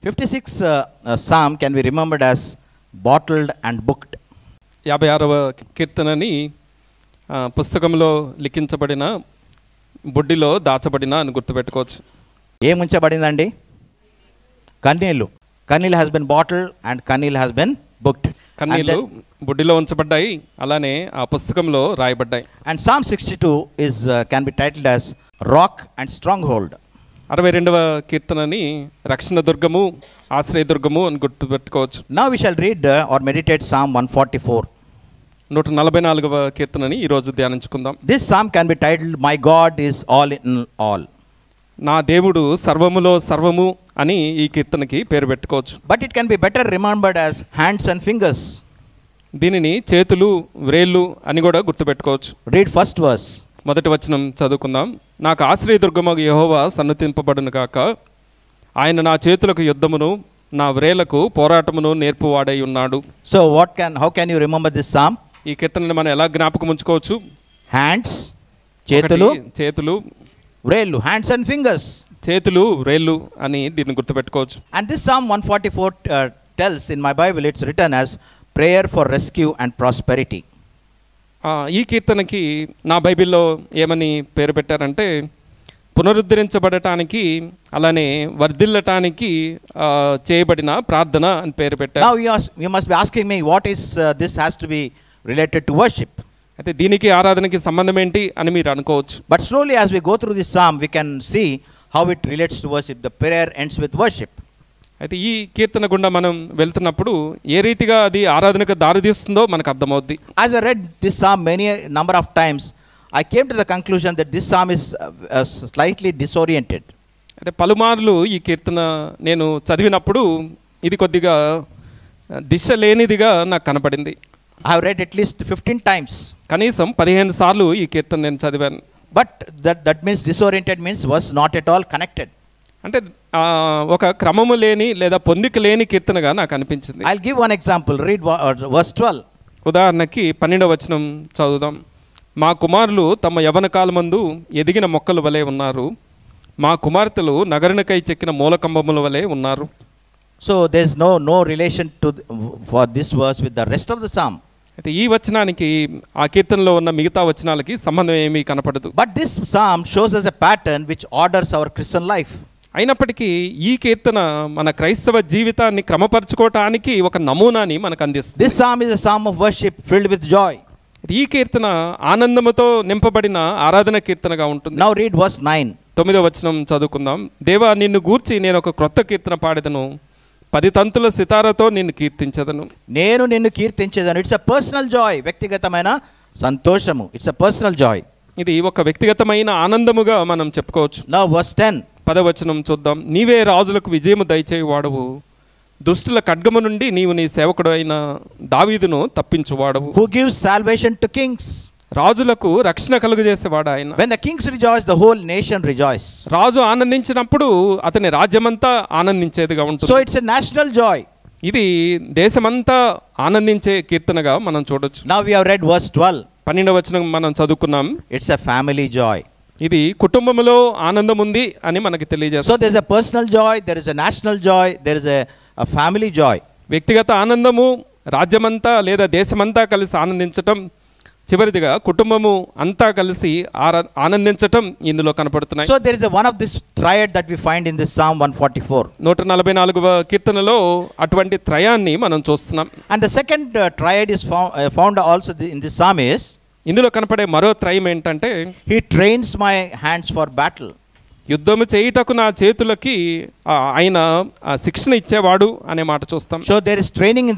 56 Psalm can be remembered as bottled and booked. 56వ కీర్తనని పుస్తకంలో లిఖించబడిన బుడ్డిలో దాచబడిన అని గుర్తుపెట్టుకోవచ్చు. ఏముంచబడిందండి? కన్నీళ్ళు. కన్నీళ్ళు హ్యాస్ బీన్ బాటిల్డ్ అండ్ కన్నీళ్ళు హ్యాస్ బీన్ బుక్డ్. కన్నీళ్ళు బుడ్డిలో ఉంచబడ్డాయి, అలానే ఆ పుస్తకంలో రాయబడ్డాయి. And Psalm 62 is can be titled as rock and stronghold. 62వ కీర్తనని రక్షణ దుర్గము, ఆశ్రయ దుర్గము అని గుర్తుపెట్టుకోవచ్చు. Now we shall read or meditate Psalm 144. 144వ కీర్తనని ఈరోజు ధ్యానించుకుందాం. This psalm can be titled My God is all in all. నా దేవుడు సర్వములో సర్వము అని ఈ కీర్తనకి పేరు పెట్టుకోవచ్చు. But it can be better remembered as hands and fingers. దీనిని చేతులు, వ్రేళ్ళు అని కూడా గుర్తుపెట్టుకోవచ్చు. Read first verse. మొదటి వచనం చదువుకుందాం. నాకు ఆశ్రయదుర్గమగు యెహోవా సన్నుతింపబడును కాక, ఆయన నా చేతులకు యుద్ధమును, నా వ్రేళ్లకు పోరాటమును నేర్పువాడై ఉన్నాడు. So how can you remember this psalm? ఈ కీర్తనని మనం ఎలా జ్ఞాపకం ఉంచుకోవచ్చు? Hands, చేతులు, వ్రేళ్ళు, hands and fingers. చేతులు, వ్రేళ్ళు అని దీన్ని గుర్తుపెట్టుకోవచ్చు. And this Psalm 144 tells, in my Bible it's written as prayer for rescue and prosperity. ఈ కీర్తనకి నా బైబిల్లో ఏమని పేరు పెట్టారంటే పునరుద్ధరించబడటానికి, అలానే వర్ధిల్లటానికి చేయబడిన ప్రార్థన అని పేరు పెట్టారు. Now you must be asking me, what is this has to be related to worship? అయితే దీనికి ఆరాధనకి సంబంధం ఏంటి అని మీరు అనుకోవచ్చు. But slowly as we go through this psalm we can see how it relates to worship. The prayer ends with worship. అయితే ఈ కీర్తన గుండా మనం వెళ్తున్నప్పుడు ఏ రీతిగా అది ఆరాధనకు దారితీస్తుందో మనకు అర్థమవుద్ది. As I read this psalm number of times, I came to the conclusion that this psalm is slightly disoriented. అయితే పలుమార్లు ఈ కీర్తన నేను చదివినప్పుడు ఇది కొద్దిగా దిశ లేనిదిగా నాకు కనపడింది. I have read at least 15 times. కనీసం 15 సార్లు ఈ కీర్తన నేను చదివాను. But that means disoriented means was not at all connected. అంటే ఒక క్రమము లేని లేదా పొందిక లేని కీర్తనగా నాకు అనిపించింది. I'll give one example. Read verse 12. ఉదాహరణకి 12వ వచనం చదువుదాం. మా కుమారులు తమ యవ్వన కాలమందు ఎదిగిన మొక్కల వలె ఉన్నారు, మా కుమార్తెలు నగరునికై చెక్కిన మూలకంబముల వలె ఉన్నారు. So there's no relation for this verse with the rest of the psalm. అయితే ఈ వచనానికి ఆ కీర్తనలో ఉన్న మిగతా వచనాలకి సంబంధం ఏమీ కనపడదు. But this psalm shows us a pattern which orders our Christian life. అయినప్పటికీ ఈ కీర్తన మన క్రైస్తవ జీవితాన్ని క్రమపరచుకోవటానికి ఒక నమూనాని మనకు అందిస్తుంది. This psalm is a psalm of worship filled with joy. ఈ కీర్తన ఆనందముతో నింపబడిన ఆరాధన కీర్తనగా ఉంటుంది. Now read verse 9. 9వ వచనం చదువుకుందాం. దేవా, నిన్ను గూర్చి నేను ఒక క్రొత్త కీర్తన పాడెదను, 10 తంతుల సితారతో నిన్ను కీర్తించదను. నేను నిన్ను కీర్తించేదను. It's a personal joy. వ్యక్తిగతమైన సంతోషము. It's a personal joy. ఇది ఒక వ్యక్తిగతమైన ఆనందముగా మనం చెప్పుకోవచ్చు. Now verse 10. 10వ వచనం చూద్దాం. నీవే రాజులకు విజయము దయచేయువాడవు, దుష్టుల ఖడ్గము నుండి నీవు నీ సేవకుడు అయిన దావీదును తప్పించువాడవు. Who gives salvation to kings? రాజులకు రక్షణ కలుగజేసేవాడు ఆయన. When the kings rejoice, the whole nation rejoice. రాజు ఆనందించినప్పుడు అతని రాజ్యమంతా ఆనందించేదిగా ఉంటుంది. So it's a national joy. ఇది దేశమంతా ఆనందించే కీర్తనగా మనం చూడొచ్చు. Now we have read verse 12. 12వ వచనం మనం చదువుకున్నాం. It's a family joy. ఇది కుటుంబములో ఆనందం ఉంది అని మనకి తెలియజేస్తుంది. So there is a personal joy, there is a national joy, there is a family joy. వ్యక్తిగత ఆనందము, రాజ్యమంతా లేదా దేశమంతా కలిసి ఆనందించటం, చివరిదిగా కుటుంబము అంతా కలిసి ఆనందించటం ఇందులో కనపడుతున్నాయి. So there is one of this triad that we find in this Psalm 144. 144వ కీర్తనలో అటువంటి త్రయాన్ని మనం చూస్తున్నాం. And the second triad is found also in this psalm is, ఇందులో కనపడే మరో త్రయం ఏంటంటే, He trains my hands for battle. యుద్ధము చేయుటకు నా చేతులకి ఆయన శిక్షణ ఇచ్చేవాడు అనే మాట చూస్తాం. So there is training in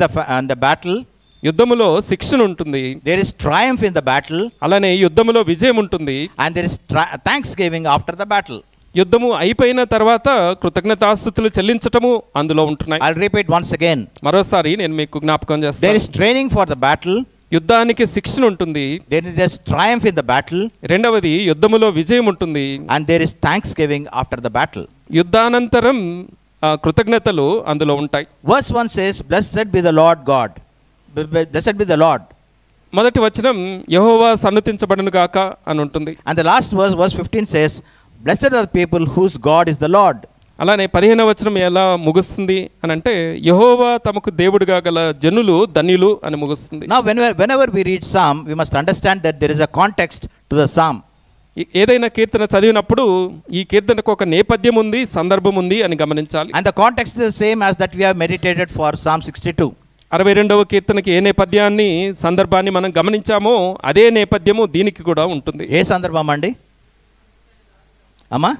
the battle. యుద్ధములో శిక్షణ ఉంటుంది. There is triumph in the battle. అలానే యుద్ధములో విజయం ఉంటుంది. And there is thanksgiving after the battle. యుద్ధము అయిపోయిన తర్వాత కృతజ్ఞతాస్తుతులు చెల్లించటము అందులో ఉంటున్నాయి. I'll repeat once again. మరోసారి నేను మీకు జ్ఞాపకం చేస్తాను. There is training for the battle. యుద్ధానికి శిక్షణ ఉంటుంది. There is triumph in the battle. రెండవది యుద్ధములో విజయం ఉంటుంది. And there is thanksgiving after the battle. యుద్ధానంతరం కృతజ్ఞతలు అందులో ఉంటాయి. Verse 1 says, Blessed be the Lord God. Blessed be the Lord. మొదటి వచనం యెహోవా సన్నుతించబడును గాక అని ఉంటుంది. And the last verse 15 says, Blessed are the people whose God is the Lord. అలానే 15వ వచనం ఎలా ముగుస్తుంది అని అంటే యెహోవా తమకు దేవుడిగా గల జనులు ధన్యులు అని ముగుస్తుంది. Now whenever we read psalm, we must understand that there is a context to the psalm. ఏదైనా కీర్తన చదివినప్పుడు ఈ కీర్తనకు ఒక నేపథ్యం ఉంది, సందర్భం ఉంది అని గమనించాలి. And the context is the same as that we have meditated for Psalm 62. 62వ కీర్తనకి ఏ నేపథ్యాన్ని సందర్భాన్ని మనం గమనించామో అదే నేపథ్యము దీనికి కూడా ఉంటుంది. ఏ సందర్భం అండి అమ్మా?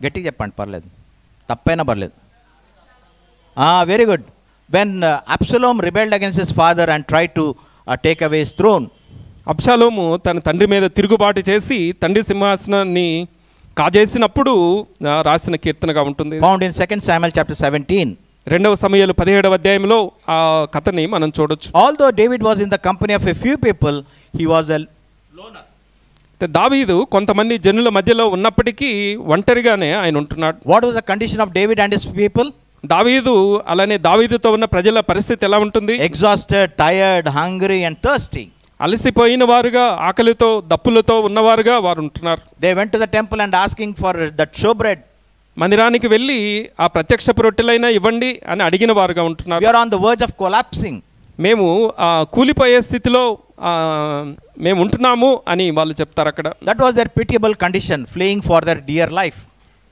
గట్టిగా చెప్పండి, పర్లేదు, తప్పైనా పర్లేదు. Very good. When Absalom rebelled against his father and try to take away his throne. అబ్షాలోము తన తండ్రి మీద తిరుగుబాటు చేసి తండ్రి సింహాసనాన్ని కాజేసినప్పుడు రాసిన కీర్తనగా ఉంటుంది. Found in 2 Samuel chapter 17. 2వ సమూయేలు 17వ అధ్యాయంలో ఆ కథని మనం చూడొచ్చు. Although David was in the company of a few people, he was a లోనర్. దావీదు కొంతమంది జనుల మధ్యలో ఉన్నప్పటికీ ఒంటరిగానే ఆయన ఉంటున్నాడు. What was the condition of David and his people? దావీదు అలానే దావీదుతో ఉన్న ప్రజల పరిస్థితి ఎలా ఉంటుంది? Exhausted, tired, hungry and thirsty. అలసిపోయిన వారుగా, ఆకలితో దప్పులతో ఉన్నవారుగా వారు ఉంటున్నారు. They went to the temple and asking for that show bread. మందిరానికి వెళ్ళి ఆ ప్రత్యక్షపు రొట్టెలైనా ఇవ్వండి అని అడిగిన వారుగా ఉంటున్నారు. We are on the verge of collapsing. మేము కూలిపోయే స్థితిలో మేము ఉంటున్నాము అని వాళ్ళు చెప్తారు అక్కడ. That was their pitiable condition, fleeing for their dear life.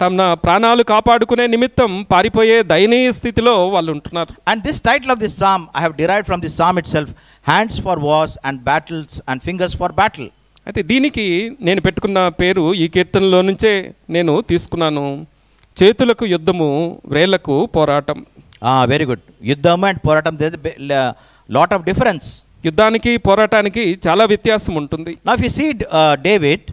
తమ ప్రాణాలు కాపాడుకునే నిమిత్తం పారిపోయే దయనీయ స్థితిలో వాళ్ళు ఉంటున్నారు. And this title of this psalm I have derived from this psalm itself, hands for wars and battles and fingers for battle. అయితే దీనికి నేను పెట్టుకున్న పేరు ఈ కీర్తనలో నుంచే నేను తీసుకున్నాను, చేతులకు యుద్ధము, వ్రేళ్లకు పోరాటం. Very good. యుద్ధము అండ్ పోరాటం, there is lot of difference. యుద్ధానికి పోరాటానికి చాలా వ్యత్యాసం ఉంటుంది. Now if you see David,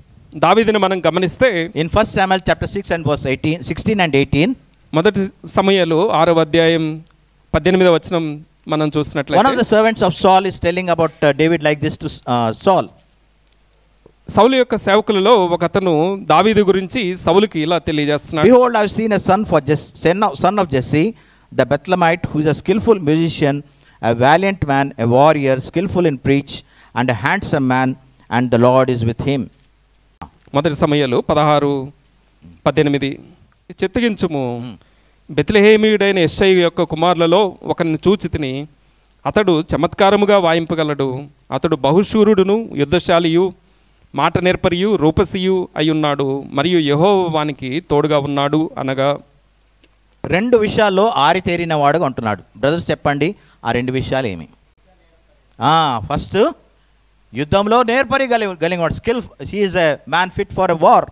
దావీదుని మనం గమనిస్తే in 1 Samuel chapter 6 and verse 16 and 18, మొదటి సమూయేలు 6వ అధ్యాయం 18వ వచనం మనం చూసినట్లయితే, one of the servants of Saul is telling about David like this to Saul. సౌలు యొక్క సేవకులలో ఒక అతను దావీదు గురించి సౌలుకి ఇలా తెలియజేస్తున్నాడు. Behold, I have seen a son of Jesse, the Bethlehemite, who is a skillful musician, a valiant man, a warrior, skillful in preach, and a handsome man, and the Lord is with him. మొదటి సమూయేలు 16:18. చిత్తగించుము, బెత్లెహేమీయుడైన యెష్షయి యొక్క కుమారులలో ఒకరిని చూచితిని, అతడు చమత్కారముగా వాయింపగలడు, అతడు బహుశూరుడును యుద్ధశాలియు మాట నేర్పరియు రూపసియు అయ్యున్నాడు, మరియు యెహోవా వానికి తోడుగా ఉన్నాడు అనగా. 2 విషయాల్లో ఆరితేరిన వాడుగా ఉంటున్నాడు. బ్రదర్స్ చెప్పండి, ఆ 2 విషయాలు ఏమి? ఫస్ట్, యుద్ధంలో నేర్పరి కలిగినవాడు, skill, he is a man fit for a war.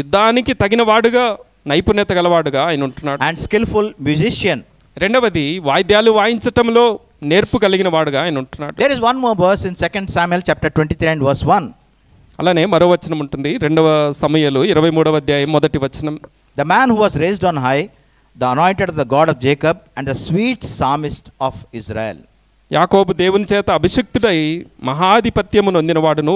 యుద్ధానికి తగిన వాడుగా, నైపుణ్యత గలవాడుగా ఆయన ఉంటున్నాడు. And skilful musician. రెండవది, వాయిద్యాలు వాయించటంలో నేర్పు కలిగిన వాడుగా ఆయన ఉంటున్నాడు. There is one more verse in 2 Samuel chapter 23 and verse 1. అలానే మరో వచనం ఉంటుంది, 2వ సమూయేలు 23వ అధ్యాయం మొదటి వచనం. The man who was raised on high, the anointed of the God of Jacob, and the sweet psalmist of Israel. యాకోబు దేవుని చేత అభిషిక్తుడై మహాధిపత్యము నొందినవాడును,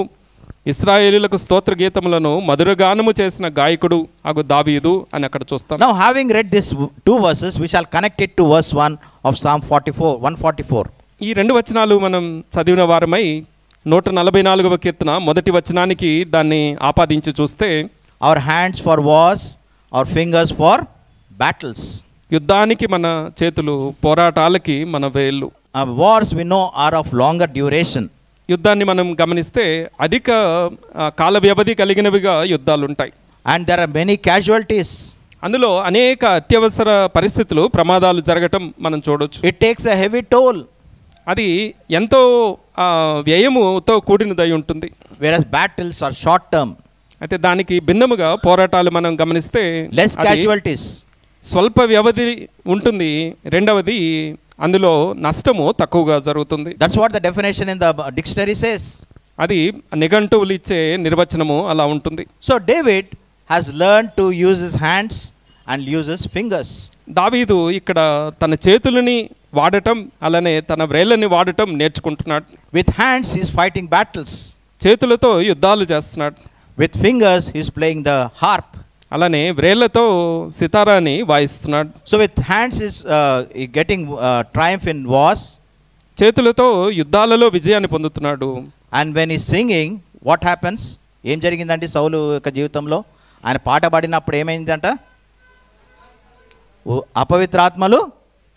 ఇశ్రాయేలీయులకు స్తోత్ర గీతములను మధురగానము చేసిన గాయకుడు అగు దావీదు అని అక్కడ చూస్తాం. Now having read these 2 verses, we shall connect it to verse 1 of Psalm 144. ఈ 2 వచనాలు మనం చదివిన వారమై 144వ కీర్తన మొదటి వచనానికి దాన్ని ఆపాదించి చూస్తే, our hands for wars, our fingers for battles. యుద్ధానికి మన చేతులు, పోరాటాలకి మన వేళ్ళు. Wars we know are of longer duration. యుద్ధాన్ని మనం గమనిస్తే అధిక కాల వ్యవధి కలిగినవిగా యుద్ధాలు ఉంటాయి. And there are many casualties. అందులో అనేక అత్యవసర పరిస్థితులు, ప్రమాదాలు జరగటం మనం చూడొచ్చు. It takes a heavy toll. అది ఎంతో వ్యయముతో కూడినదై ఉంటుంది. Whereas battles are short term. అయితే దానికి భిన్నముగా పోరాటాలు మనం గమనిస్తే less casualties. స్వల్ప వ్యవధి ఉంటుంది. రెండవది, అందులో నష్టము తక్కువగా జరుగుతుంది. That's what the definition in the dictionary says. అది నిఘంటువులు ఇచ్చే నిర్వచనము అలా ఉంటుంది. So David has learned to use his hands and use his fingers. దావీదు ఇక్కడ తన చేతులని వాడటం, అలానే తన వ్రేళ్ళని వాడటం నేర్చుకుంటున్నాడు. With hands he is fighting battles. చేతులతో యుద్ధాలు చేస్తున్నాడు. With fingers he is playing the harp. అలానే వ్రేళ్ళతో సితారాని వాయిస్తున్నాడు. So with hands is getting triumph in wars. చేతులతో యుద్ధాలలో విజయాన్ని పొందుతున్నాడు. And when he is singing, what happens? ఏం జరిగిందండి సౌలు యొక్క జీవితంలో? ఆయన పాట పాడినప్పుడు ఏమైందంట? అపవిత్రాత్మలు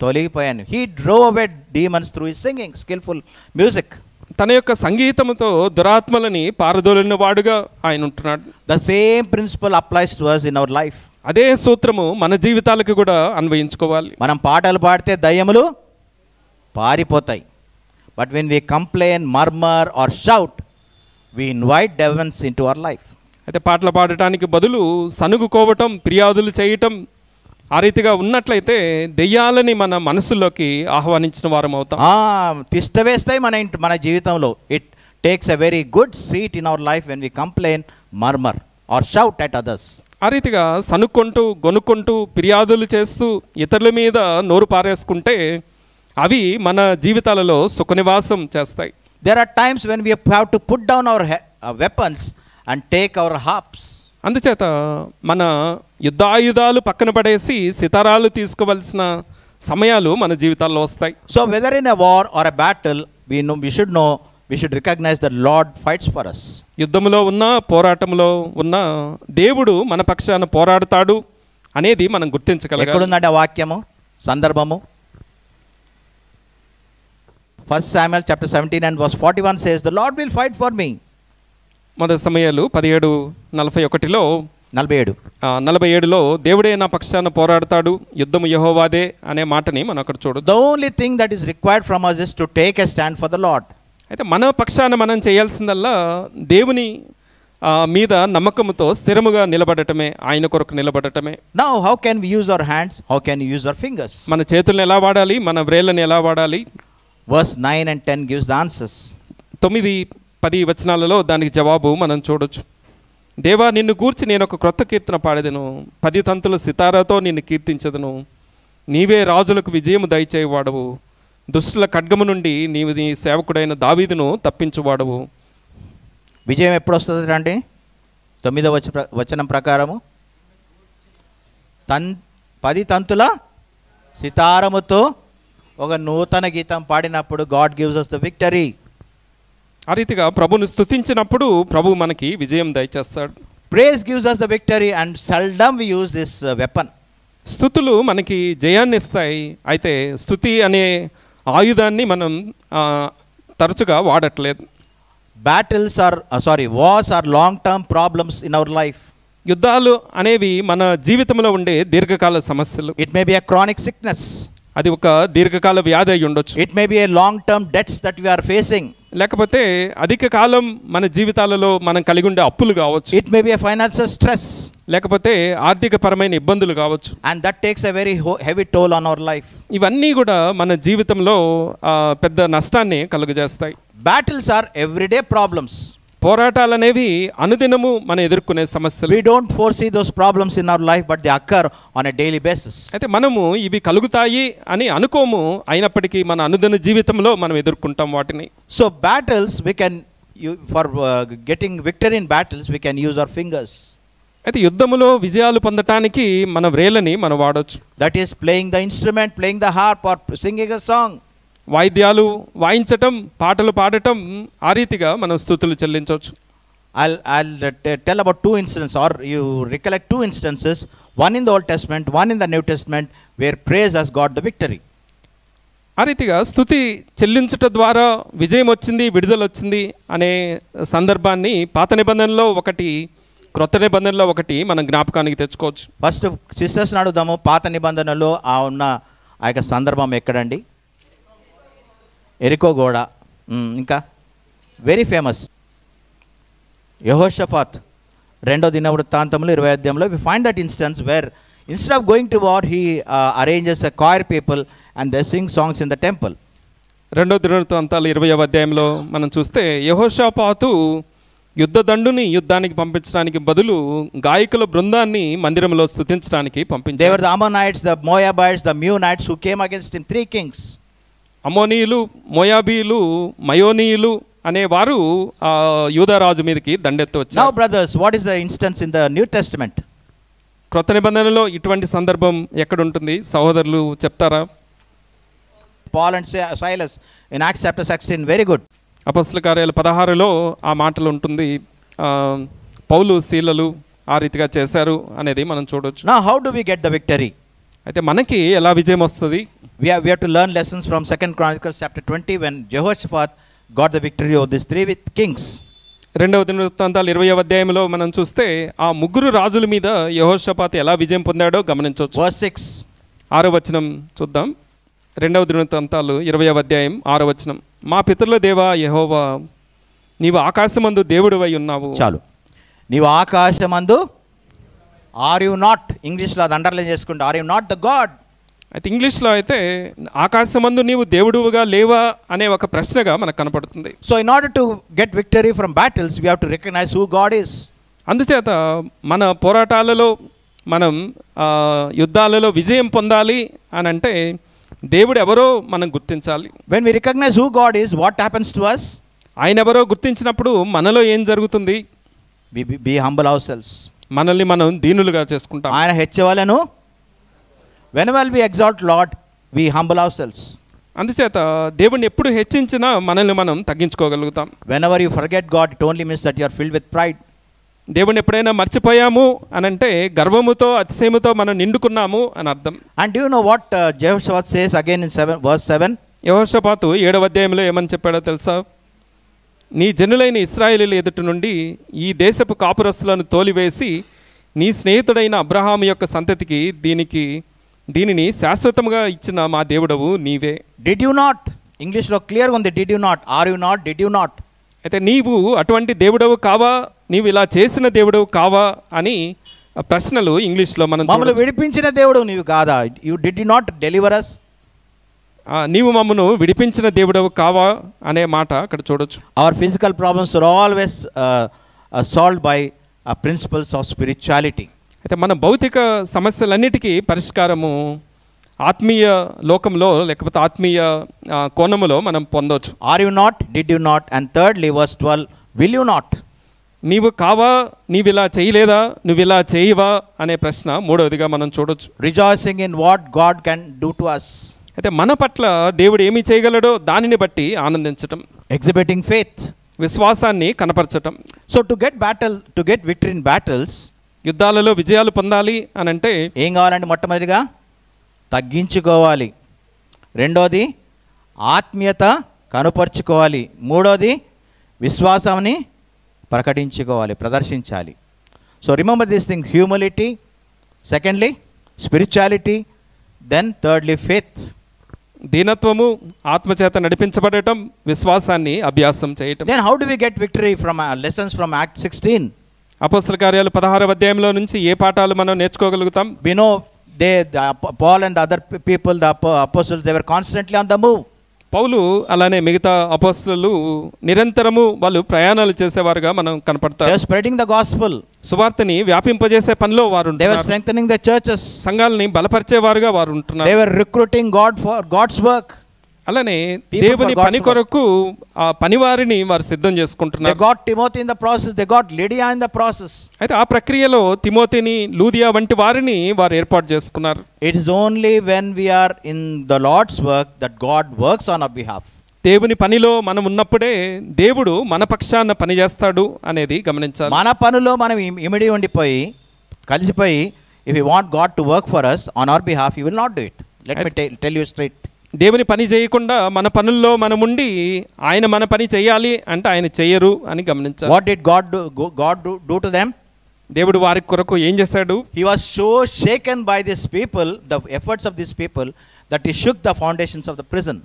తొలగిపోయాను. He drove away demons through his singing, skillful music. తన యొక్క సంగీతంతో దురాత్మలని పారదోలిన వాడుగా ఆయన ఉంటున్నాడు. The same principle applies to us in our life. అదే సూత్రము మన జీవితాలకు కూడా అన్వయించుకోవాలి. మనం పాటలు పాడితే దయ్యములు పారిపోతాయి. But when we complain, murmur or shout, we invite demons into our life. అయితే పాటలు పాడటానికి బదులు సనుగుకోవటం, ఫిర్యాదులు చేయటం, ఆ రీతిగా ఉన్నట్లయితే దెయ్యాలని మన మనసులోకి ఆహ్వానించిన వారం అవుతాం. తిష్ట వేస్తాయి మన జీవితంలో. It takes a very good seat in our life when we complain, murmur or shout at others. ఆ రీతిగా సనుక్కుంటూ, గొనుక్కుంటూ, ఫిర్యాదులు చేస్తూ ఇతరుల మీద నోరు పారేసుకుంటే అవి మన జీవితాలలో సుఖనివాసం చేస్తాయి. There are times when we have to put down our weapons and take our harps. అందుచేత మన యుద్ధాయుధాలు పక్కన పడేసి సితారాలు తీసుకోవాల్సిన సమయాలు మన జీవితాల్లో వస్తాయి. So whether in a war or a battle, we should recognize that Lord fights for us. యుద్ధంలో ఉన్న, పోరాటంలో ఉన్న దేవుడు మన పక్షాన పోరాడతాడు అనేది మనం గుర్తించగలగాలి. ఎక్కడుందండి ఆ వాక్యము, సందర్భము? 1 Samuel chapter 17 and verse 41 says, the Lord will fight for me. మొదటి సమయాలు 17:41లో 47 దేవుడే నా పక్షాన పోరాడతాడు, యుద్ధము యెహోవాదే అనే మాటని మనం అక్కడ చూడొచ్చు. The only thing that is required from us is to take a stand for the Lord. అయితే మన పక్షాన మనం చేయాల్సిందల్లా దేవుని మీద నమ్మకంతో స్థిరముగా నిలబడటమే, ఆయన కొరకు నిలబడటమే. Now how can we use our hands? How can we use our fingers? మన చేతులను ఎలా వాడాలి, మన వ్రేళ్ళని ఎలా వాడాలి? Verse 9 and 10 gives the answers. 9-10 వచనాలలో దానికి జవాబు మనం చూడొచ్చు. దేవా, నిన్ను గూర్చి నేను ఒక క్రొత్త కీర్తన పాడెదను, 10 తంతుల సితారాతో నిన్ను కీర్తించదను. నీవే రాజులకు విజయము దయచేయవాడవు, దుష్టుల ఖడ్గము నుండి నీవు నీ సేవకుడైన దావీదును తప్పించువాడవు. విజయం ఎప్పుడు వస్తుంది రండి? 9వ వచనం ప్రకారము 10 తంతుల సితారముతో ఒక నూతన గీతం పాడినప్పుడు God gives us the victory. ఆ రీతిగా ప్రభుని స్తుతించినప్పుడు ప్రభు మనకి విజయం దయచేస్తాడు. Praise gives us the victory and seldom we use this weapon. స్తుతులు మనకి జయాన్ని ఇస్తాయి, అయితే స్తుతి అనే ఆయుధాన్ని మనం తరచుగా వాడట్లేదు. Wars are long term problems in our life. యుద్ధాలు అనేవి మన జీవితంలో ఉండే దీర్ఘకాల సమస్యలు. It may be a chronic sickness. అది ఒక దీర్ఘకాల వ్యాధి అయి ఉండొచ్చు. It may be a long term debts that we are facing. లేకపోతే అధిక కాలం మన జీవితాలలో మనం కలిగి ఉండే అప్పులు కావచ్చు. It may be a financial stress. లేకపోతే ఆర్థిక పరమైన ఇబ్బందులు కావచ్చు. And that takes a very heavy toll on our life. ఇవన్నీ కూడా మన జీవితంలో పెద్ద నష్టాన్ని కలుగజేస్తాయి. Battles are everyday problems. పోరాటాలు అనేవి అనుదినము మనం ఎదుర్కొనే సమస్యలు. We don't foresee those problems in our life, but they occur on a daily basis. అయితే మనము ఇవి కలుగుతాయి అని అనుకోము, అయినప్పటికీ మన అనుదిన జీవితంలో మనం ఎదుర్కొంటాం వాటిని. So battles for getting victory in battles we can use our fingers. అయితే యుద్ధములో విజయాలు పొందటానికి మన వ్రేళ్ళని మనం వాడొచ్చు. That is playing the instrument, playing the harp or singing a song. వాయిద్యాలు వాయించటం, పాటలు పాడటం, ఆ రీతిగా మనం స్తుతులు చెల్లించవచ్చు. I'll tell about 2 instances, or you recollect 2 instances, one in the Old Testament, one in the New Testament, where praise has got the victory. ఆ రీతిగా స్తుతి చెల్లించుట ద్వారా విజయం వచ్చింది, విడుదల వచ్చింది అనే సందర్భాన్ని పాత నిబంధనలో ఒకటి, క్రొత్త నిబంధనలో ఒకటి మనం జ్ఞాపకానికి తెచ్చుకోవచ్చు. ఫస్ట్ సిస్టర్స్ని అడుగుదాము, పాత నిబంధనలో ఉన్న ఆ యొక్క సందర్భం ఎక్కడండి? ఎరికో గోడ. ఇంకా వెరీ ఫేమస్ యెహోషాఫాత్ 2వ దినవృత్తాంతంలో 20వ అధ్యాయంలో we find that instance where instead of going to war he arranges a choir people and they sing songs in the temple. 2వ దినవృత్తాంతాలు 20వ అధ్యాయంలో మనం చూస్తే యెహోషాఫాతు యుద్ధ దండుని యుద్ధానికి పంపించడానికి బదులు గాయకుల బృందాన్ని మందిరంలో స్తుతించడానికి పంపించారు. They were the Ammonites, the Moabites, the Meunites who came against him, 3 kings. అమోనీయులు, మోయాబీయులు, మయోనీయులు అనేవారు యూదారాజు మీదకి దండెత్తి వచ్చారు. Now brothers, what is the instance in the New Testament? క్రొత్త నిబంధనలో ఇటువంటి సందర్భం ఎక్కడ ఉంటుంది? సహోదరులు చెప్తారా? Paul and Silas in Acts chapter 16, very good. అపొస్తల కార్యాలు 16లో ఆ మాటలు ఉంటుంది. పౌలు, శీలలు ఆ రీతిగా చేశారు అనేది మనం చూడొచ్చు. Now, how do we get the victory? అయితే మనకి ఎలా విజయం వస్తుంది? We have to learn lessons from 2 Chronicles chapter 20 when Jehoshaphat got the victory over these three kings. రెండవ దినవృత్తాంతాలు 20వ అధ్యాయంలో మనం చూస్తే ఆ ముగ్గురు రాజుల మీద యెహోషాపాతు ఎలా విజయం పొందాడో గమనించవచ్చు. Verse 6. 6వ వచనం చూద్దాం. రెండవ దినవృత్తాంతాలు 20వ అధ్యాయం 6వ వచనం. మా పితరుల దేవా యెహోవా, నీవు ఆకాశమందు దేవుడివై ఉన్నావు. చాలు. నీవు ఆకాశమందు, ఆర్ యు నాట్, ఇంగ్లీష్లో అది అండర్లైన్ చేసుకుంటే, are you not the God. అయితే ఇంగ్లీష్లో అయితే ఆకాశమందు నీవు దేవుడుగా లేవా అనే ఒక ప్రశ్నగా మనకు కనపడుతుంది. So in order to get victory from battles we have to recognise who God is. అందుచేత మన పోరాటాలలో మనం యుద్ధాలలో విజయం పొందాలి అని అంటే దేవుడు ఎవరో మనం గుర్తించాలి. When we recognise who God is, what happens to us? ఆయన ఎవరో గుర్తించినప్పుడు మనలో ఏం జరుగుతుంది? Be humble ourselves. మనల్ని మనం దీనులుగా చేసుకుంటాం. ఆయన హెచ్చవలను, whenever we exalt Lord, we humble ourselves. అందుచేత దేవుణ్ణి ఎప్పుడు హెచ్చించినా మనల్ని మనం తగ్గించుకోగలుగుతాం. Whenever you forget God, it only means that you are filled with pride. దేవుణ్ణి ఎప్పుడైనా మర్చిపోయాము అని అంటే గర్వముతో అతిశయముతో మనం నిండుకున్నాము అని అర్థం. And do you know what Jehoshaphat says again in verse 7? యెహోషాపాతు 7వ అధ్యాయంలో ఏమని చెప్పాడో తెలుసా? నీ జనులైన ఇశ్రాయేలీయుల ఎదుట నుండి ఈ దేశపు కాపురస్తులను తోలివేసి నీ స్నేహితుడైన అబ్రహాము యొక్క సంతతికి దీనిని శాశ్వతంగా ఇచ్చిన మా దేవుడవు నీవే. Did you not? ఇంగ్లీష్లో క్లియర్గా ఉంది. Did you not? Are you not? Did you not? అయితే నీవు అటువంటి దేవుడవు కావా, నీవు ఇలా చేసిన దేవుడవు కావా అని ప్రశ్నలు ఇంగ్లీష్లో మనం మమ్మల్ని విడిపించిన దేవుడు నీవు కాదా? Did you not deliver us? నీవు మమ్మను విడిపించిన దేవుడవు కావా అనే మాట అక్కడ చూడొచ్చు. Our physical problems are always solved by principles of spirituality. అయితే మన భౌతిక సమస్యలన్నిటికీ పరిష్కారము ఆత్మీయ లోకంలో లేకపోతే ఆత్మీయ కోణములో మనం పొందవచ్చు. Are you not? Did you not? And thirdly, verse 12, will you not? నీవు కావా, నీవు ఇలా చేయలేదా, నువ్వు ఇలా చేయవా అనే ప్రశ్న మూడవదిగా మనం చూడొచ్చు. Rejoicing in what God can do to us. అయితే మన పట్ల దేవుడు ఏమి చేయగలడో దానిని బట్టి ఆనందించటం. Exhibiting faith. విశ్వాసాన్ని కనపరచటం. So to get victory in battles, యుద్ధాలలో విజయాలు పొందాలి అని అంటే ఏం కావాలంటే మొట్టమొదటిగా తగ్గించుకోవాలి, రెండోది ఆత్మీయత కనుపరుచుకోవాలి, మూడోది విశ్వాసాన్ని ప్రదర్శించాలి. So remember this thing: humility, secondly spirituality, then thirdly faith. దీనత్వము, ఆత్మచేత నడిపించబడటం, విశ్వాసాన్ని అభ్యాసం చేయటం. Then how do we get victory from lessons from act 16? అపోస్తల కార్యాలు 16వ అధ్యాయంలో నుంచి ఏ పాఠాలు మనం నేర్చుకోగలుగుతాం? We know Paul and the other people, the apostles, they were constantly on the move. పౌలు అలానే మిగతా అపోస్తలులు నిరంతరము వాళ్ళు ప్రయాణాలు చేసేవారుగా మనం కనపడతారు. They were spreading the gospel. సువార్తని వ్యాపింపజేసే పనిలో వారు ఉంటున్నారు. They were strengthening the churches. సంఘాలని బలపరిచేవారుగా వారు ఉంటున్నారు. They were recruiting God for God's work. అలానే దేవుని పని కొరకు ఆ పనివారిని వారు సిద్ధం చేసుకుంటున్నారు. They got Timothy in the process, they got Lydia in the process. అయితే ఆ ప్రక్రియలో తిమోతిని, లూదియా వంటి వారిని వారు ఏర్పాటు చేసుకున్నారు. It is only when we are in the Lord's work that God works on our behalf. దేవుని పనిలో మనం ఉన్నప్పుడే దేవుడు మన పక్షాన పని చేస్తాడు అనేది గమనించాలి. మన పనిలో మనం ఇమిడి ఉండిపోయి కలిసిపోయి, if we want God to work for us on our behalf, he will not do it. Let me tell you straight. దేవుని పని చేయకుండా మన పనుల్లో మనం ఉండి ఆయన మన పని చేయాలి అంటే ఆయన చేయరు అని గమనించాలి. What did God do to them? దేవుడు వారి కొరకు ఏం చేశాడు? He was so shaken by these people, the efforts of these people, that he shook the foundations of the prison.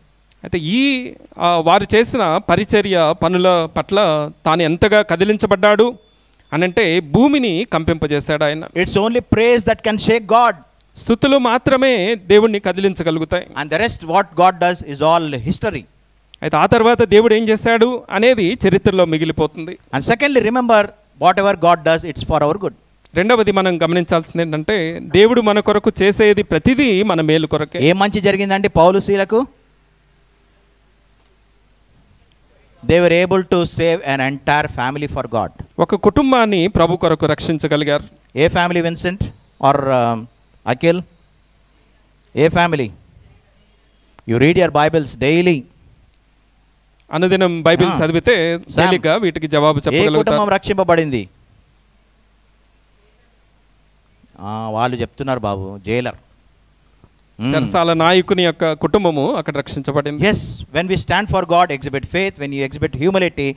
అయితే ఈ వారు చేసిన పరిచర్య పనుల పట్ల తాను ఎంతగా కదిలించబడ్డాడు అనంటే భూమిని కంపింపజేశాడు ఆయన. It's only praise that can shake God. స్తుతులు మాత్రమే దేవుణ్ణి కదిలించగలుగుతాయి. And the rest what God does is all history. అయితే ఆ తర్వాత దేవుడు ఏం చేశాడు అనేది చరిత్రలో మిగిలిపోతుంది. And secondly, remember, whatever God does, it's for our good. రెండవది మనం గమనించాల్సింది ఏంటంటే దేవుడు మన కొరకు చేసేది ప్రతిదీ మన మేలు కొరకే. ఏ మంచి జరిగిందండి పౌలు శీలకు? They were able to save an entire family for God. ఒక కుటుంబాన్ని ప్రభు కొరకు రక్షించగలిగారు. ఏ ఫ్యామిలీ? Vincent or Akhil? ఏ family? You read your Bibles daily. అనుదినం బైబిల్ చదివితే తేలిగ్గా వీటికి జవాబు చెప్పగలుగుతారు. ఏ కుటుంబం రక్షింపబడింది? వాళ్ళు చెప్తున్నారు బాబు, జైలర్. చెరసాల నాయకుని యొక్క కుటుంబము అక్కడ రక్షించబడింది. Yes, when we stand for God, exhibit faith, when you exhibit humility,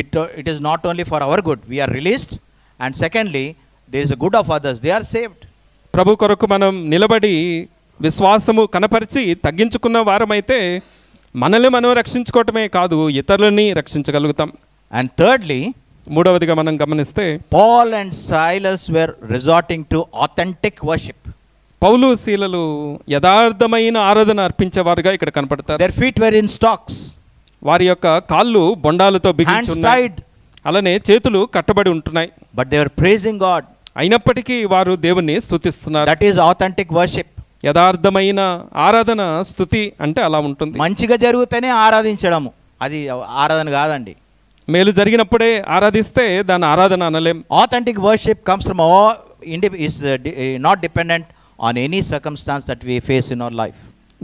it is not only for our good, we are released, and secondly, there is a good of others, they are saved. ప్రభు కొరకు మనం నిలబడి విశ్వాసము కనపరిచి తగ్గించుకున్న వారమైతే మనల్ని మనం రక్షించుకోవటమే కాదు, ఇతరులని రక్షించగలుగుతాం. And thirdly, మూడవదిగా మనం గమనిస్తే Paul and Silas were resorting to authentic worship. పౌలు శీలలు యథార్థమైన ఆరాధన అర్పించేవారుగా ఇక్కడ కనపడతారు. Their feet were in stocks, వారి యొక్క కాళ్ళు బొండాలతో బిగించి hands ఉన్నాయి, tied, అలానే చేతులు కట్టబడి ఉంటున్నాయి. but they were praising God. అయినప్పటికీ వారు దేవుణ్ణి స్తుతిస్తున్నారు. That is authentic worship. యథార్థమైన ఆరాధన స్తుతి అంటే అలా ఉంటుంది. మంచిగా జరిగితేనే ఆరాధించడము, అది ఆరాధన కాదండి. మేలు జరిగినప్పుడే ఆరాధిస్తే దాన్ని ఆరాధన అనలేం. Authentic worship comes from all, is not dependent on any circumstance that we face in our life.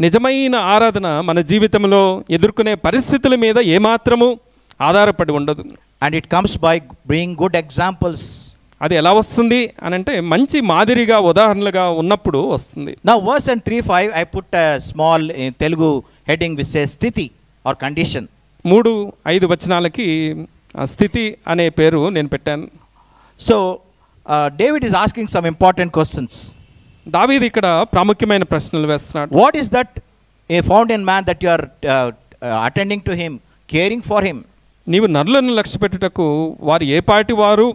నిజమైన ఆరాధన మన జీవితంలో ఎదుర్కొనే పరిస్థితుల మీద ఏమాత్రము ఆధారపడి ఉండదు. And it comes by being good examples. అది ఎలా వస్తుంది అని అంటే మంచి మాదిరిగా ఉదాహరణలుగా ఉన్నప్పుడు వస్తుంది. Now verse and 3-5 I put a small Telugu heading which says స్థితి or condition. 3-5 వచనాలకి స్థితి అనే పేరు నేను పెట్టాను. So David is asking some important questions. దావీదు ఇక్కడ ప్రాముఖ్యమైన ప్రశ్నలు వేస్తున్నాడు. What is that found in man that you are attending to him, caring for him? నీవు నరులను లక్ష్య పెట్టుటకు వారు ఏ పాటి వారు,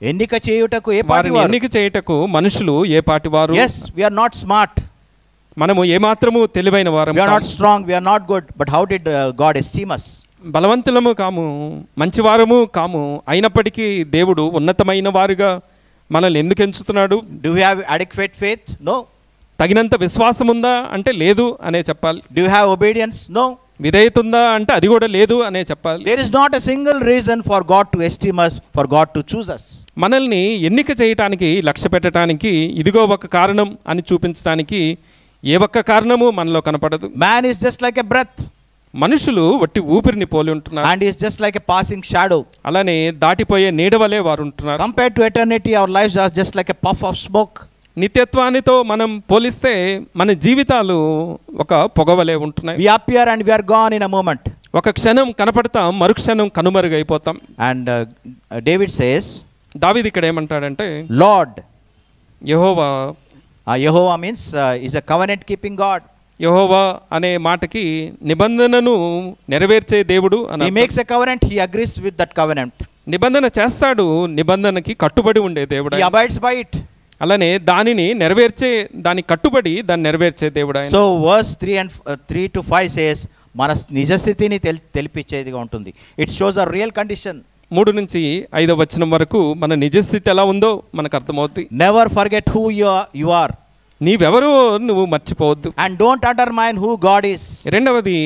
ఎన్నిక చేయుటకు ఏ పాటి వారిని వారు. ఎన్నిక చేయుటకు మనుషులు ఏ పాటి వారు. Yes, we are not smart, మనము ఏమాత్రము తెలివైన వారం we are not కాము. strong, we are not good, but how did God esteem us? బలవంతులము కాము, మంచివారము కాము, అయినప్పటికీ దేవుడు ఉన్నతమైన వారుగా మనల్ని ఎందుకు ఎంచుతున్నాడు? Do we have adequate faith? No. తగినంత విశ్వాసం ఉందా అంటే లేదు అనే చెప్పాలి. Do you have obedience? No. విధేయత ఉందా అంటే అది కూడా లేదు అనే చెప్పాలి. There is not a single reason for God to esteem us, for God to choose us. మనల్ని ఎన్నిక చేయటానికి, లక్ష్య పెట్టడానికి ఇదిగో ఒక కారణం అని చూపించడానికి ఏ ఒక్క కారణము మనలో కనపడదు. Man is just like a breath, మనుషులు వట్టి ఊపిరిని పోలి ఉంటున్నారు, and is just like a passing shadow. అలానే దాటిపోయే నీడవలే వారు ఉంటున్నారు. Compared to eternity, our lives are just like a puff of smoke. నిత్యత్వానితో మనం పోలిస్తే మన జీవితాలు ఒక పొగవలే ఉంటున్నాయి. We appear and we are gone in a moment. ఒక క్షణం కనపడతాం, మరుక్షణం కనుమరుగైపోతాం. And David says, దావీదు ఇక్కడ ఏమంటాడంటే Lord. Jehovah. Yehovah means is a covenant keeping God. యెహోవా అనే మాటకి నిబంధనను నెరవేర్చే దేవుడు అని He అర్థం. makes a covenant, he agrees with that covenant. నిబంధన చేస్తాడు, నిబంధనకి కట్టుబడి ఉండే దేవుడు He ఆయన. abides by it. అలానే దానిని నెరవేర్చే, దాని కట్టుబడి దాన్ని నెరవేర్చే దేవుడు ఆయన. So verse 3 to 5 says, మన నిజ స్థితిని తెలిపించేదిగా ఉంటుంది. It shows our real condition. 3-5 వచనం వరకు మన నిజస్థితి ఎలా ఉందో మనకు అర్థమవుతుంది. Never forget who you are. నీవెవరో నువ్వు మర్చిపోవద్దు. And don't undermine who God is. రెండవది,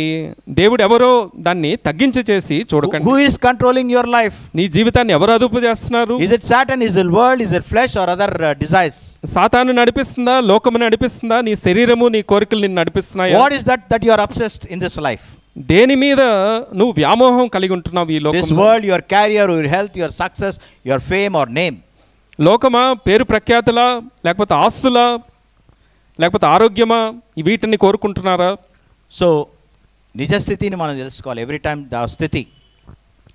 దేవుడు ఎవరో దాన్ని తగ్గించి చేసి చూడకండి. Who is controlling your life? నీ జీవితాన్ని ఎవరు అదుపు చేస్తున్నారు? Is it Satan, is it world, is it flesh or other desires? సాతాను నడిపిస్తుందా, లోకము నడిపిస్తుందా, నీ శరీరము నీ కోరికలు నిన్ను నడిపిస్తున్నాయా? What is that you are obsessed in this life? దేని మీద నువ్వు వ్యామోహం కలిగి ఉంటున్నావు ఈ This లోకంలో? world, your career, your health, your success, your fame or name. లోకమా, పేరు ప్రఖ్యాతులా, లేకపోతే ఆస్తులా, లేకపోతే ఆరోగ్యమా, వీటిని కోరుకుంటున్నారా? సో నిజ స్థితిని మనం తెలుసుకోవాలి. ఎవ్రీ టైమ్ ద స్థితి.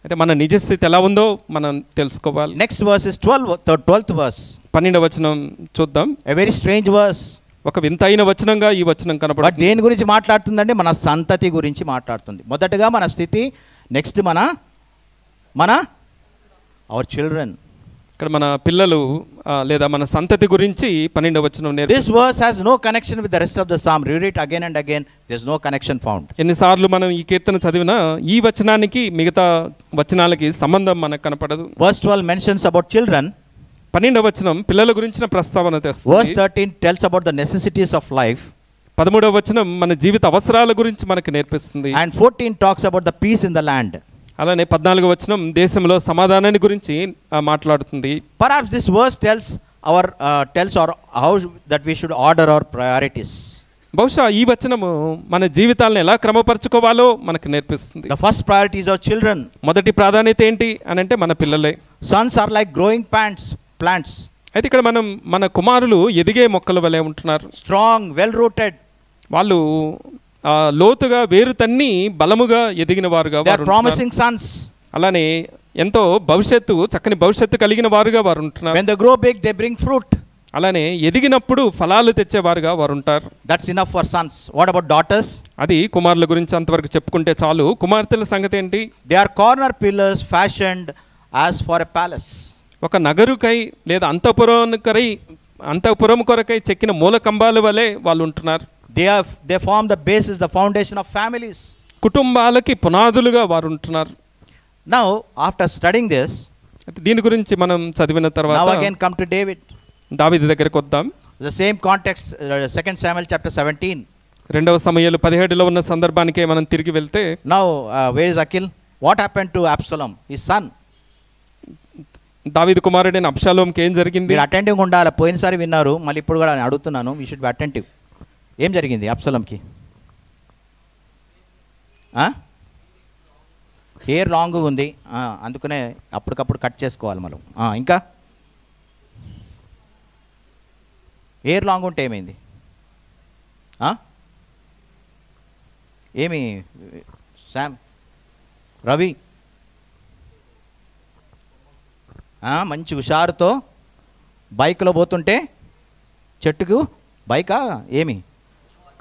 అయితే మన నిజస్థితి ఎలా ఉందో మనం తెలుసుకోవాలి. Next verse is 12th verse. 12వ వచనం చూద్దాం. A very strange verse. ఒక వింతైన వచనంగా ఈ వచనం బట్ కనపడుతుంది. దేని గురించి మాట్లాడుతుందంటే మన సంతతి గురించి మాట్లాడుతుంది. మొదటగా మన స్థితి, నెక్స్ట్ మన అవర్ చిల్డ్రన్. ఇక్కడ మన పిల్లలు లేదా మన సంతతి గురించి 12వ వచనం This verse has no connection with the rest of the psalm. Read it again and again. There's no connection found. ఎన్నిసార్లు మనం ఈ కీర్తన చదివినా ఈ వచనానికి మిగతా వచనాలకి సంబంధం మనకు కనపడదు. Verse 12 mentions about children. 12వ వచనం పిల్లల గురించిన ప్రస్తావన Verse తెస్తుంది. 13 tells about the necessities of life. 13వ వచనం మన జీవిత అవసరాల గురించి మనకు నేర్పిస్తుంది. And 14 talks about the peace in the land. అలానే 14వ వచనం దేశంలో సమాధానాన్ని గురించి మాట్లాడుతుంది. Perhaps this verse tells our how that we should order our priorities. బహుశా ఈ వచనము మన జీవితాలను ఎలా క్రమపరచుకోవాలో మనకు నేర్పిస్తుంది. The first priority is our children. మొదటి ప్రాధాన్యత ఏంటి అని అంటే మన పిల్లలే. Sons are like growing pants. plants. అయితే ఇక్కడ మనం మన కుమారులు ఎదిగే మొక్కల వలె ఉంటున్నారు. Strong, well rooted. వాళ్ళు లోతుగా వేరు తన్ని బలముగా ఎదిగిన వారుగా They are promising sons. అలానే ఎంతో చక్కని భవిష్యత్తు కలిగిన వారుగా వారు ఉంటున్నారు. When they grow big, they bring fruit. అలానే ఎదిగినప్పుడు ఫలాలు తెచ్చేవారుగా వారు ఉంటారు. That's enough for sons. What about daughters? అది కుమారుల గురించి అంతవరకు చెప్పుకుంటే చాలు. కుమార్తెల సంగతి ఏంటి? They are corner pillars fashioned as for a palace. ఒక నగరుకై లేదా అంతఃపురం కొరకై చెక్కిన మూల కంబాల వలె వాళ్ళు ఉంటున్నారు. They form the basis, the foundation of families. కుటుంబాలకి పునాదులుగా వారు ఉంటున్నారు. Now, after studying this, దీని గురించి మనం చదివిన తర్వాత now again come to David. దావీదు దగ్గరికి వద్దాం. The same context, 2 Samuel chapter 17. 2 సమూయేలు 17లో ఉన్న సందర్భానికే మనం తిరిగి వెళ్తే, Now, where is Akhil? What happened to Absalom, his son? దావీదు కుమారుడైన అబ్షాలోంకి ఏం జరిగింది? మీరు అటెంటివ్ ఉండాలి. పోయినసారి విన్నారు, మళ్ళీ ఇప్పుడు కూడా అడుగుతున్నాను. You should be attentive. ఏం జరిగింది అబ్షాలోంకి? హెయిర్ లాంగ్ ఉంది, అందుకనే అప్పటికప్పుడు కట్ చేసుకోవాలి మనం. ఇంకా హెయిర్ లాంగ్ ఉంటే ఏమైంది? ఏమి శామ్, రవి మంచి హుషారుతో బైక్లో పోతుంటే చెట్టుకు బైకా ఏమి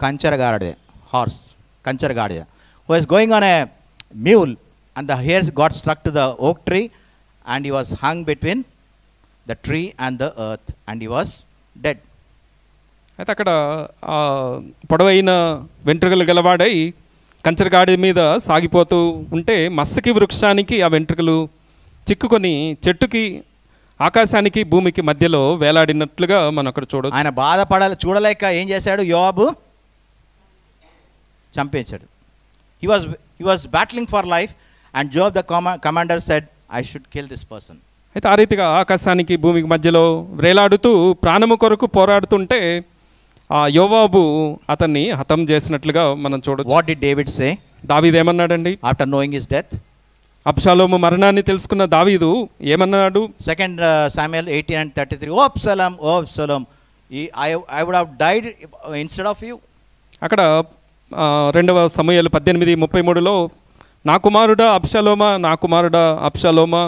కంచరగాడిదే, హార్స్ కంచరగాడిదే, who was going on a mule and the hairs got struck to the oak tree and he was hung between the tree and the earth and he was dead. అయితే అక్కడ పొడవైన వెంట్రుకలు గలవాడై కంచరగాడి మీద సాగిపోతూ ఉంటే మస్సకి వృక్షానికి ఆ వెంట్రుకలు చిక్కుకొని చెట్టుకి, ఆకాశానికి, భూమికి మధ్యలో వేలాడినట్లుగా మనం అక్కడ చూడవచ్చు. ఆయన చూడలేక ఏం చేశాడు? యోవాబు చంపేశాడు. He was battling for life and Job the commander said I should kill this person. అయితే ఆ రీతిగా ఆకాశానికి, భూమికి మధ్యలో వేలాడుతూ ప్రాణము కొరకు పోరాడుతుంటే ఆ యోవాబు అతన్ని హతం చేసినట్లుగా మనం చూడవచ్చు. What did David say? దావీదు ఏమన్నాడండి ఆఫ్టర్ నోయింగ్ హిస్ డెత్? అబ్షాలోము మరణాన్ని తెలుసుకున్న దావీదు ఏమన్నాడు? 2 Samuel 18:33, ఓ అబ్షాలోం, I would have died instead of you. అక్కడ 2 సమూయేలు 18:33లో నా కుమారుడా అబ్షాలోమా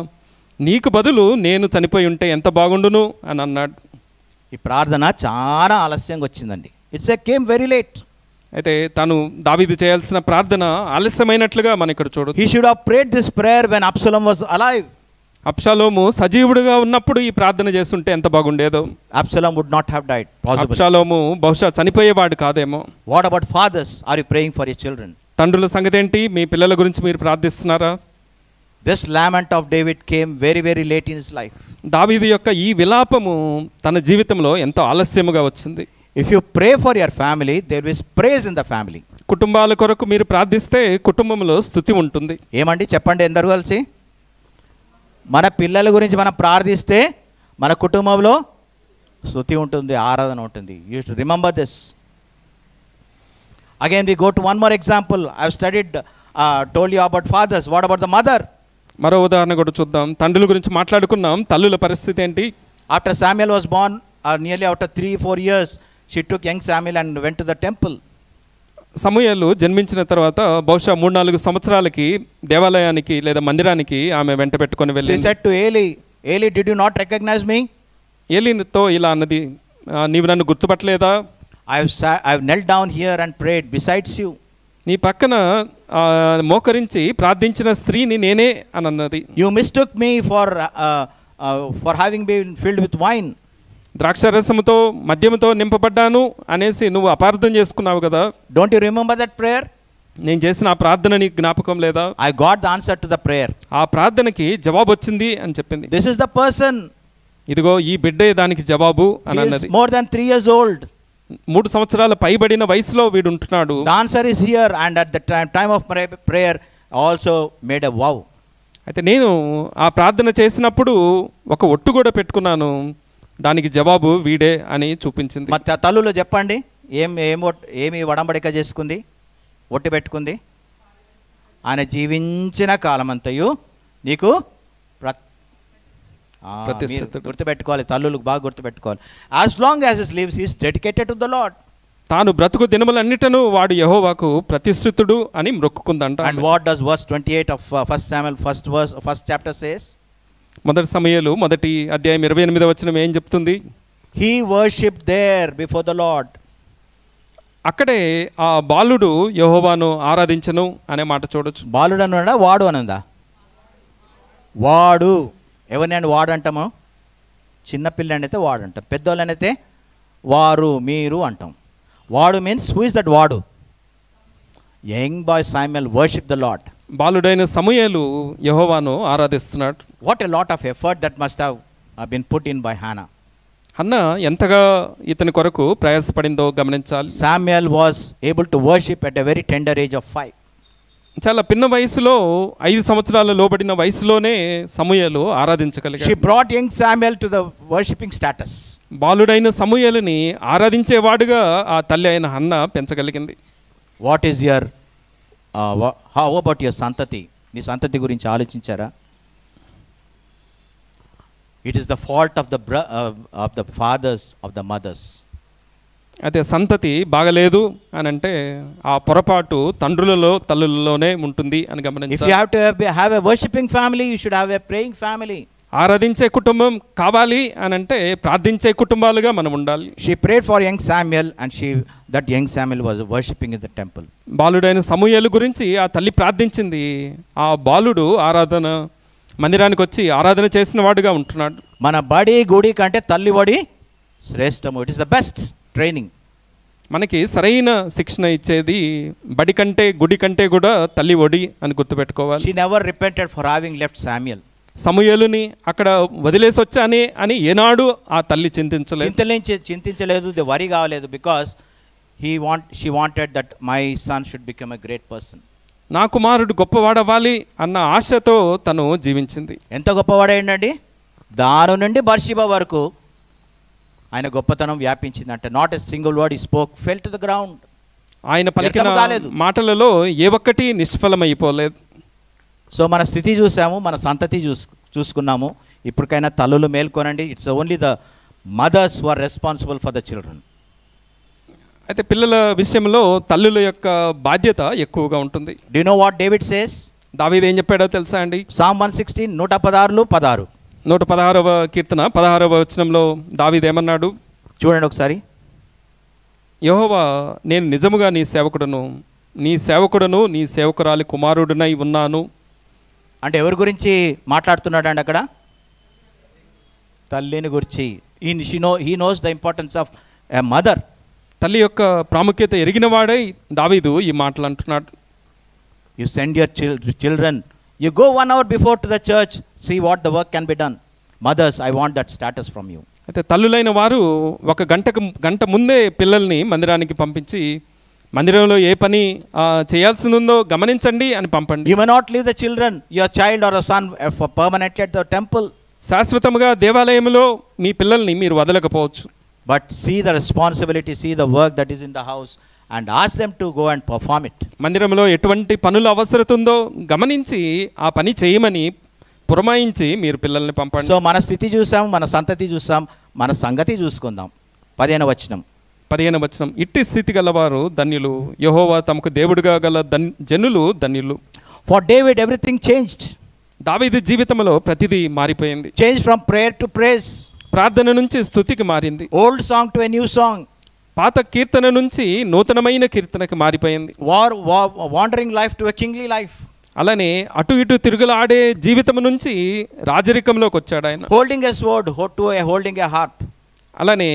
నీకు బదులు నేను చనిపోయి ఉంటే ఎంత బాగుండును అని అన్నాడు. ఈ ప్రార్థన చాలా ఆలస్యంగా వచ్చిందండి. Came very late. అయితే తను దావీదు చేయాల్సిన ప్రార్థన ఆలస్యమైనట్లుగా మనం ఇక్కడ చూడొచ్చు. He should have prayed this prayer when Absalom was alive. అబ్షాలోము సజీవుడిగా ఉన్నప్పుడు ఈ ప్రార్థన చేస్తుంటే ఎంత బాగుండేదో. Absalom would not have died possibly. అబ్షాలోము బహుశా చనిపోయేవాడు కాదేమో. What about fathers? Are you praying for your children? తండ్రుల సంగతి ఏంటి? మీ పిల్లల గురించి మీరు ప్రార్థిస్తున్నారా? This lament of David came very, very late in his life. దావీదు యొక్క ఈ విలాపము తన జీవితంలో ఎంతో ఆలస్యముగా వచ్చింది. If you pray for your family, there is praise in the family. కుటుంబాల కొరకు మీరు ప్రార్థిస్తే కుటుంబంలో స్తుతి ఉంటుంది. ఏమండి చెప్పండి, ఎందరు కలిసి మన పిల్లల గురించి మనం ప్రార్థిస్తే మన కుటుంబంలో స్తుతి ఉంటుంది, ఆరాధన ఉంటుంది. You should remember this. Again we go to one more example. I have studied, told you about fathers. What about the mother? మరో ఉదాహరణ కూడా చూద్దాం. తండ్రుల గురించి మాట్లాడుకున్నాం. తల్లుల పరిస్థితి ఏంటి? After Samuel was born, nearly after 3-4 years, she took young Samuel and went to the temple. సమూయేలు జన్మించిన తర్వాత బహుశా 3-4 సంవత్సరాలకి దేవాలయానికి లేదా మందిరానికి ఆమె వెంట పెట్టుకొని వెళ్ళింది. She said to Eli, did you not recognize me? ఏలీతో ఇలా అన్నది, నీవు నన్ను గుర్తుపట్టలేదా? I have knelt down here and prayed besides you. నీ పక్కన మోకరించి ప్రార్థించిన స్త్రీని నేనే అని అన్నది. You mistook me for having been filled with wine. ద్రాక్షరసముతో మద్యముతో నింపబడ్డాను అనేసి నువ్వు అపార్థం చేసుకున్నావు కదా. Don't you remember that prayer? నేను చేసిన ఆ ప్రార్థన నీకు జ్ఞాపకం లేదా? I got the answer to the prayer. ఆ ప్రార్థనకి జవాబు వచ్చింది అని చెప్పింది. This is the person. ఇదిగో ఈ బిడ్డే దానికి జవాబు అని అన్నది. More than 3 years old. 3 సంవత్సరాల పైబడిన వయసులో వీడు ఉంటున్నాడు. The answer is here, and at the time of prayer also made a vow. అయితే నేను ఆ ప్రార్థన చేసినప్పుడు ఒక ఒట్టు కూడా పెట్టుకున్నాను, దానికి జవాబు వీడే అని చూపించింది. మరి తల్లులు చెప్పండి, ఏమి వడంబడిక చేసుకుంది, ఒట్టు పెట్టుకుంది? ఆయన జీవించిన కాలమంతయు నీకు ప్రతిష్ఠితుడు. గుర్తుపెట్టుకోవాలి, తల్లులకు బాగా గుర్తుపెట్టుకోవాలి. As long as his lives he is dedicated to the lord. తాను బ్రతుకు దినములన్నిటను వాడు యెహోవాకు ప్రతిష్ఠితుడు అని మొక్కుకుందంట. And what does verse 28 of 1 Samuel first chapter says? మొదటి సమూయేలు మొదటి అధ్యాయం 28వ వచనం ఏం చెప్తుంది? He worshipped there before the Lord. అక్కడే ఆ బాలుడు యెహోవాను ఆరాధించను అనే మాట చూడొచ్చు. బాలుడు అన్నాడా వాడు అనందా? వాడు. ఎవరిని వాడు అంటాము? చిన్నపిల్లని అయితే వాడు అంటాం, పెద్దోళ్ళనైతే వారు మీరు అంటాం. వాడు మీన్స్ హూ ఇస్ దట్ వాడు? Young boy Samuel worship the Lord. బాలుడైన సమూయేలు యెహోవాను ఆరాధిస్తున్నాడు. What a lot of effort that must have been put in by Hannah. Hannah ఎంతగా ఇతని కొరకు ప్రయాసపడిందో గమనించాలి. Samuel was able to worship at a very tender age of 5. చాలా పిన్న వయసులో 5 సంవత్సరాల లోబడిన వయసులోనే సమూయేలు ఆరాధించగలిగాడు. She brought young Samuel to the worshipping status. బాలుడైన సమూయేలుని ఆరాధించేవాడుగా ఆ తల్లి అయిన Hannah పెంచగలిగింది. What is your how about your సంతతి? నీ సంతతి గురించి ఆలోచించారా? It is the fault of the fathers, of the mothers. అయితే సంతతి బాగలేదు అని అంటే ఆ పొరపాటు తండ్రులలో తల్లులలోనే ఉంటుంది అని If you గమనించాలి. have to have a worshipping family, you should have a praying family. ఆరాధించే కుటుంబం కావాలి అని అంటే ప్రార్థించే కుటుంబాలుగా మనం ఉండాలి. She prayed for young Samuel, and that young Samuel was worshipping in the temple. బాలుడైన సమూయేలు గురించి ఆ తల్లి ప్రార్థించింది. ఆ బాలుడు ఆరాధన మందిరానికి వచ్చి ఆరాధన చేసిన వాడుగా ఉంటున్నాడు. మన బడి గుడి కంటే తల్లి బడి శ్రేష్టము. It is the best training. మనకి సరైన శిక్షణ ఇచ్చేది బడి కంటే గుడి కంటే కూడా తల్లి ఒడి అని గుర్తుపెట్టుకోవాలి. She never repented for having left Samuel. సమూయేలుని అక్కడ వదిలేసి వచ్చానే అని ఏనాడు ఆ తల్లి చింతించలేదు, వరి కావలేదు. Because she wanted that my son should become a great person. నా కుమారుడు గొప్పవాడవ్వాలి అన్న ఆశతో తను జీవించింది. ఎంత గొప్పవాడైండండి! దాని నుండి బర్షిబా వరకు ఆయన గొప్పతనం వ్యాపించింది. అంటే not a single word he spoke fell to the ground. ఆయన పలికిన మాటలలో ఏ ఒక్కటి నిష్ఫలమైపోలేదు. సో మన స్థితి చూసాము, మన సంతతి చూసుకున్నాము. ఇప్పటికైనా తల్లులు మేల్కొనండి. It's only the mothers who are responsible for the children. అయితే పిల్లల విషయంలో తల్లుల యొక్క బాధ్యత ఎక్కువగా ఉంటుంది. Do you know what David says? దావీదు ఏం చెప్పాడో తెలుసా అండి? సామ్ 116 116 116వ కీర్తన 16వ వచనంలో దావీదు ఏమన్నాడు చూడండి ఒకసారి. యెహోవా, నేను నిజముగా నీ సేవకుడను, నీ సేవకురాలి కుమారుడినై ఉన్నాను. అంటే ఎవరి గురించి మాట్లాడుతున్నాడు అండి అక్కడ? తల్లిని గురించి. He knows the importance of a mother. తల్లి యొక్క ప్రాముఖ్యత ఎరిగిన వాడై దావీదు ఈ మాటలు అంటున్నాడు. You send your children, you go 1 hour before to the church, see what the work can be done. Mothers, I want that status from you. అయితే తల్లులైన వారు ఒక గంట ముందే పిల్లల్ని మందిరానికి పంపించి మందిరంలో ఏ పని చేయాల్సి ఉందో గమనించండి అని పంపండి. You may not leave the children, your child or a son for permanently at the temple. శాశ్వతంగా దేవాలయంలో మీ పిల్లల్ని మీరు వదలకపోవచ్చు. But see the responsibility, see the work that is in the house, and ask them to go and perform it. మందిరంలో ఎటువంటి పనులు అవసరం ఉందో గమనించి ఆ పని చేయమని పురమాయించి మీరు పిల్లల్ని పంపండి. సో మన స్థితి చూసాం, మన సంతతి చూసాం, మన సంగతి చూసుకుందాం. 15వ వచనం. ఇట్టి స్థితి గలవారు ధన్యులు, యెహోవా తమకు దేవుడిగా గల జనులు ధన్యులు. For David everything changed. దావీదు జీవితంలో ప్రతిదీ మారిపోయింది. Changed from prayer to praise. ప్రార్థన నుంచి స్తుతికి మారింది. Old song to a new song. పాత కీర్తన నుంచి నూతనమైన కీర్తనకి మారిపోయింది. Wandering life to a kingly life. అలానే అటు ఇటు తిరుగులాడే జీవితం నుంచి రాజరికంలోకి వచ్చాడు ఆయన. Holding a sword to holding a harp. అలానే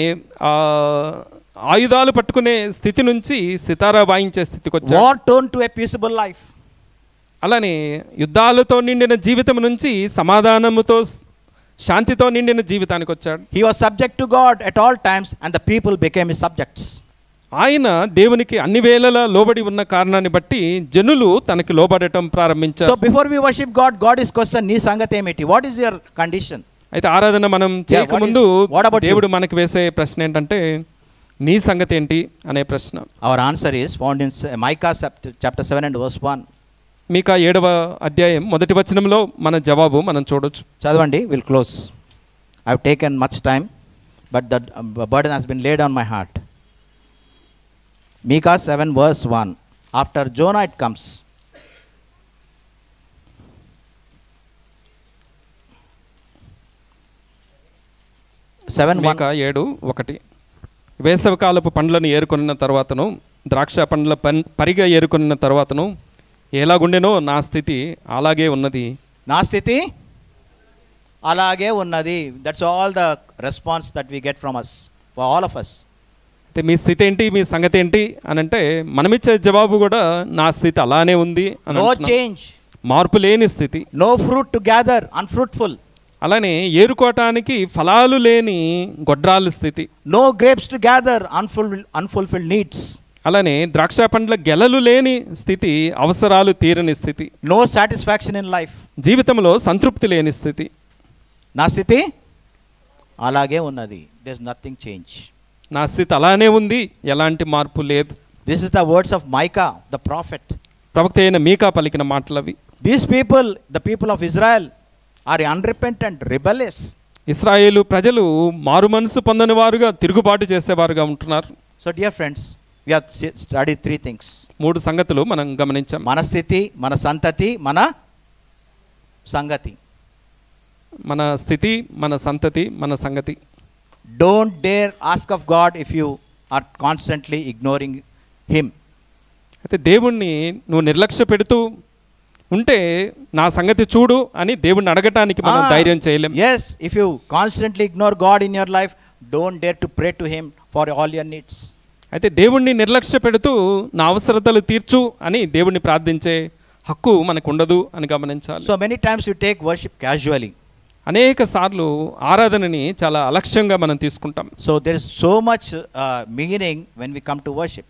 ఆయుధాలు పట్టుకునే స్థితి నుంచి సితారా వాయించే స్థితికి వచ్చాడు. War torn to a peaceable life. అలానే యుద్ధాలతో నిండిన జీవితం నుంచి సమాధానముతో శాంతితో నిండిన జీవితానికి వచ్చాడు. He was subject to God at all times, and the people became his subjects. ఆయన దేవునికి అన్ని వేళలా లోబడి ఉన్న కారణాన్ని బట్టి జనులు తనకి లోబడటం ప్రారంభించారు. So before we worship God, God is question నీ సంగతి ఏమిటి? What is your condition? అయితే ఆరాధన మనం చేయకముందు దేవుడు మనకి వేసే ప్రశ్న ఏంటంటే నీ సంగతి ఏంటి అనే ప్రశ్న. Our answer is found in Micah chapter 7 and verse 1. మీకా 7వ అధ్యాయం 1వ వచనంలో మన జవాబు మనం చూడొచ్చు. చదవండి, will close. I've taken much time, but the burden has been laid on my heart. Micah 7 verse 1. After Jonah it comes. మీకా 7:1. వేసవికాలపు పండ్లను ఏరుకొనిన తర్వాతను ద్రాక్ష పండ్ల పరిగా ఏరుకొనిన తర్వాతను ఎలాగుండెనో నా స్థితి అలాగే ఉన్నది. నా స్థితి అలాగే ఉన్నది. That's all the response that we get from us, for all of us. అంటే మీ స్థితి ఏంటి, మీ సంగతి ఏంటి అని అంటే మనమిచ్చే జవాబు కూడా నా స్థితి అలానే ఉంది అని. నో చేంజ్, మార్పు లేని స్థితి. No fruit to gather, unfruitful. అలానే ఏరుకోవటానికి ఫలాలు లేని గొడ్రాల స్థితి. No grapes to gather, unfulfilled needs. అలానే ద్రాక్ష పండ్ల గెలలు లేని స్థితి, అవసరాలు తీరని స్థితి. నో సాటిస్ఫాక్షన్ ఇన్ లైఫ్, జీవితంలో సంతృప్తి లేని స్థితి. నా స్థితి అలాగే ఉన్నది. There is nothing change. నా స్థితి అలానే ఉంది, ఎలాంటి మార్పు లేదు. This is the words of Micah the prophet. ప్రవక్త అయిన మీకా పలికిన మాటలవి. These people, the people of Israel, are unrepentant, rebellious. ఇశ్రాయేలు ప్రజలు మారు మనసు పొందని వారుగా, తిరుగుబాటు చేసేవారుగా ఉంటున్నారు. So dear friends, we have studied 3 things. 3 సంగతులు మనం గమనించాం. మన స్థితి, మన సంతతి, మన సంగతి. మన స్థితి, మన సంతతి, మన సంగతి. Don't dare ask of God if you are constantly ignoring him. అయితే దేవుణ్ణి నువ్వు నిర్లక్ష్య పెడుతూ ఉంటే నా సంగతి చూడు అని దేవుణ్ణి అడగటానికి మనం ధైర్యం చేయలేం. Yes, if you constantly ignore God in your life, don't dare to pray to him for all your needs. అయితే దేవుణ్ణి నిర్లక్ష్య పెడుతూ నా అవసరతలు తీర్చు అని దేవుణ్ణి ప్రార్థించే హక్కు మనకు ఉండదు అని గమనించాలి. So many times you take worship casually. అనేక సార్లు ఆరాధనని చాలా అలక్ష్యంగా మనం తీసుకుంటాం. So there is so much meaning when we come to worship.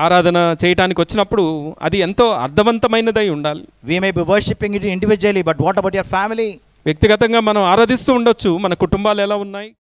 ఆరాధన చేయటానికి వచ్చినప్పుడు అది ఎంతో అర్థవంతమైనదై ఉండాలి. We may be worshiping it individually, but what about your family? వ్యక్తిగతంగా మనం ఆరాధిస్తూ ఉండొచ్చు, మన కుటుంబాలు ఎలా ఉన్నాయి?